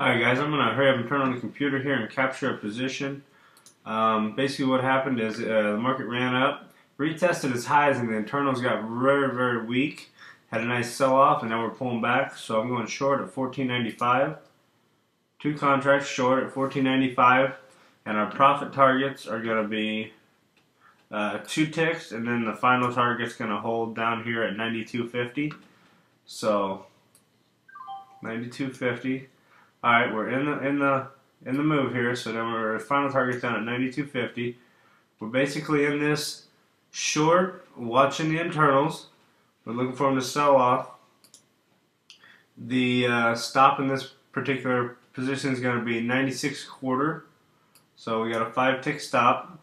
Alright guys, I'm going to hurry up and turn on the computer here and capture a position. Basically what happened is the market ran up, retested its highs, and the internals got very weak. Had a nice sell-off, and now we're pulling back. So I'm going short at 14.95. Two contracts short at 14.95, and our profit targets are going to be 2 ticks, and then the final target's going to hold down here at 92.50. So 92.50. All right, we're in the move here. So then our final target's down at 92.50. We're basically in this short, watching the internals. We're looking for them to sell off. The stop in this particular position is going to be 96.25. So we got a 5-tick stop.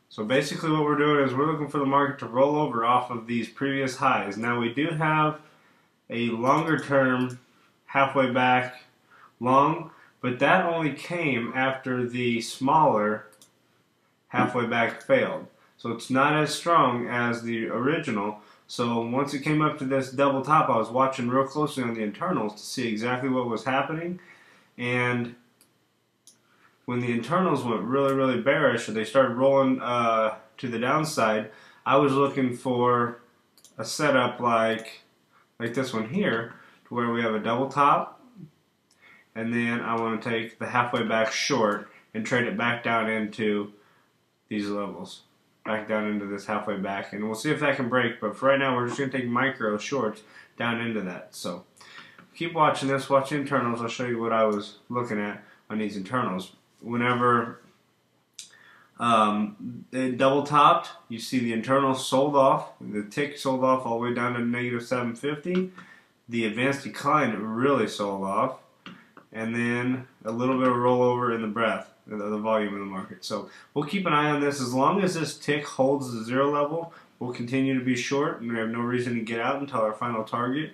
So basically what we're doing is we're looking for the market to roll over off of these previous highs. Now we do have a longer term halfway back long, but that only came after the smaller halfway back failed. So it's not as strong as the original. So once it came up to this double top, I was watching real closely on the internals to see exactly what was happening. And when the internals went really bearish and they started rolling to the downside, I was looking for a setup like this one here, to where we have a double top, and then I want to take the halfway back short and trade it back down into these levels, back down into this halfway back, and we'll see if that can break. But for right now, we're just going to take micro shorts down into that. So keep watching this, watch the internals. I'll show you what I was looking at on these internals. Whenever they double topped, you see the internals sold off. The tick sold off all the way down to -750. The advanced decline really sold off, and then a little bit of rollover in the breadth, the volume in the market. So we'll keep an eye on this. As long as this tick holds the 0 level, we'll continue to be short, and we have no reason to get out until our final target.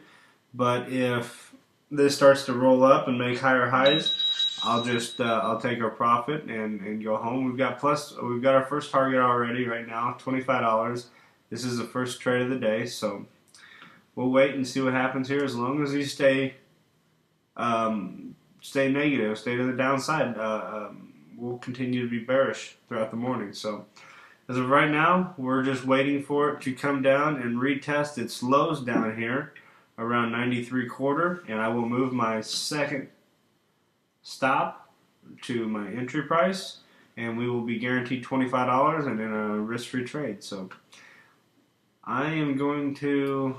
But if this starts to roll up and make higher highs, I'll just I'll take our profit and go home. We've got our first target already right now, $25. This is the first trade of the day, so we'll wait and see what happens here. As long as you stay negative, stay to the downside, we'll continue to be bearish throughout the morning. So as of right now, we're just waiting for it to come down and retest its lows down here around 93.25, and I will move my second stop to my entry price, and we will be guaranteed $25 and in a risk-free trade. So I am going to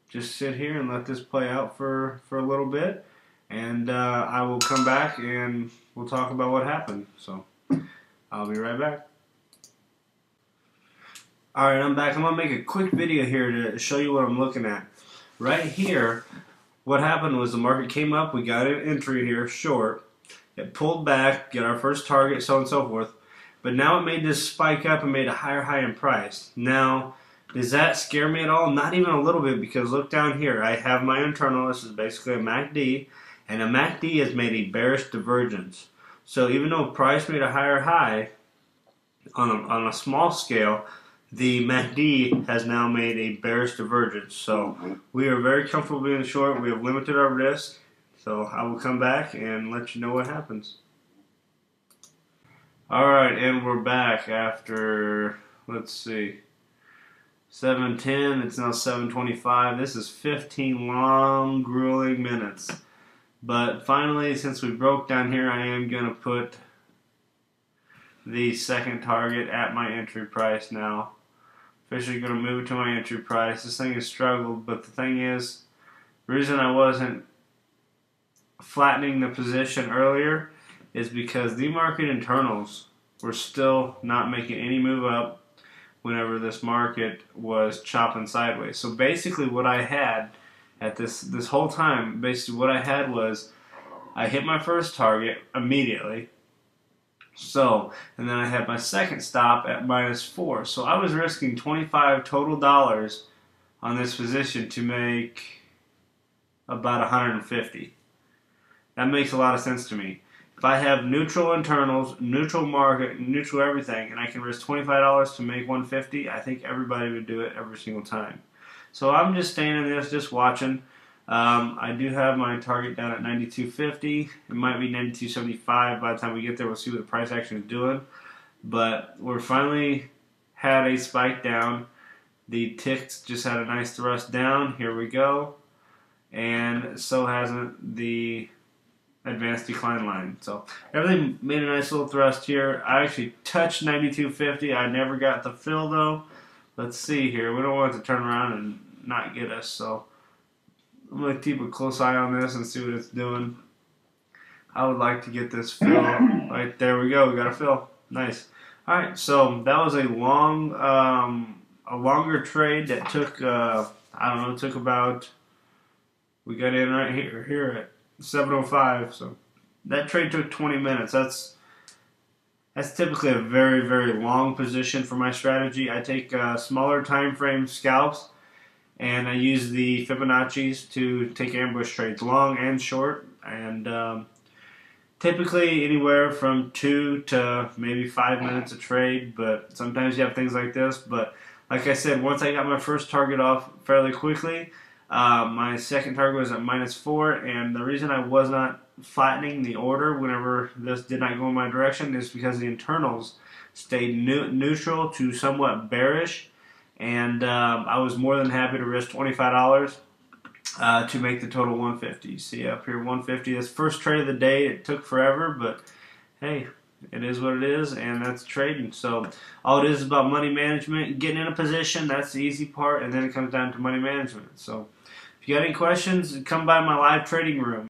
just sit here and let this play out for a little bit, and I will come back and we'll talk about what happened. So I'll be right back. Alright, I'm back. I'm going to make a quick video here to show you what I'm looking at. Right here, what happened was the market came up, we got an entry here, short, it pulled back, get our first target, so on and so forth, but now it made this spike up and made a higher high in price. Now, does that scare me at all? Not even a little bit, because look down here, I have my internal, this is basically a MACD, and a MACD has made a bearish divergence. So even though price made a higher high, on a small scale, the MACD has now made a bearish divergence. So we are very comfortable being short. We have limited our risk. So I will come back and let you know what happens. Alright, and we're back after, let's see, 7:10. It's now 7:25. This is 15 long, grueling minutes. But finally, since we broke down here, I am going to put the second target at my entry price now. Officially going to move it to my entry price. This thing has struggled, but the thing is, the reason I wasn't flattening the position earlier is because the market internals were still not making any move up whenever this market was chopping sideways. So basically what I had at this whole time, basically what I had was I hit my first target immediately. So, and then I had my second stop at -4. So I was risking $25 total on this position to make about 150. That makes a lot of sense to me. If I have neutral internals, neutral market, neutral everything, and I can risk $25 to make 150, I think everybody would do it every single time. So I'm just staying in this, just watching. I do have my target down at 92.50. It might be 92.75 by the time we get there. We'll see what the price action is doing. But we're finally had a spike down. The ticks just had a nice thrust down. Here we go. And so hasn't the advanced decline line. So everything made a nice little thrust here. I actually touched 92.50. I never got the fill though. Let's see here. We don't want it to turn around and not get us. So I'm going to keep a close eye on this and see what it's doing. I would like to get this fill. Right, there we go. We got a fill. Nice. All right, so that was a longer trade that took, I don't know, took about, we got in right here at 7:05. So that trade took 20 minutes. That's typically a very, very long position for my strategy. I take smaller time frame scalps, and I use the Fibonacci's to take ambush trades, long and short, and typically anywhere from 2 to maybe 5 minutes a trade, but sometimes you have things like this. But like I said, once I got my first target off fairly quickly, my second target was at -4, and the reason I was not flattening the order whenever this did not go in my direction is because the internals stayed neutral to somewhat bearish, and I was more than happy to risk $25 to make the total 150. See up here, 150. This first trade of the day. It took forever, but hey, it is what it is, and that's trading. So all it is about money management, getting in a position. That's the easy part, and then it comes down to money management. So if you got any questions, come by my live trading room.